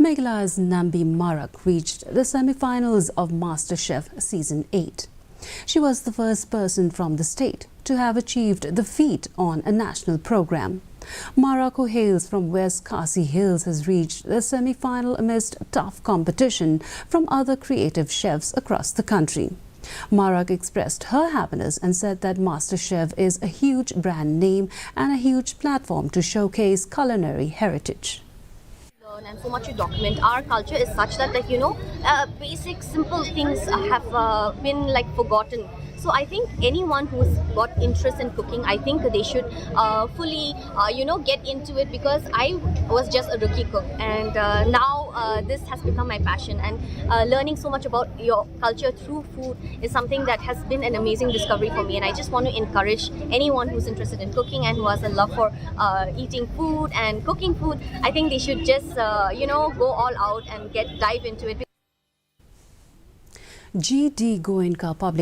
Meghala's Nambi Marak reached the semi-finals of MasterChef Season 8. She was the first person from the state to have achieved the feat on a national program. Marak, who hails from West Khasi Hills, has reached the semi-final amidst tough competition from other creative chefs across the country. Marak expressed her happiness and said that MasterChef is a huge brand name and a huge platform to showcase culinary heritage. And so much to document. Our culture is such that, basic simple things have been forgotten. So I think anyone who's got interest in cooking, I think they should fully get into it, because I was just a rookie cook, and now this has become my passion, and learning so much about your culture through food is something that has been an amazing discovery for me. And I just want to encourage anyone who's interested in cooking and who has a love for eating food and cooking food. I think they should just go all out and dive into it. G.D. Goenka Public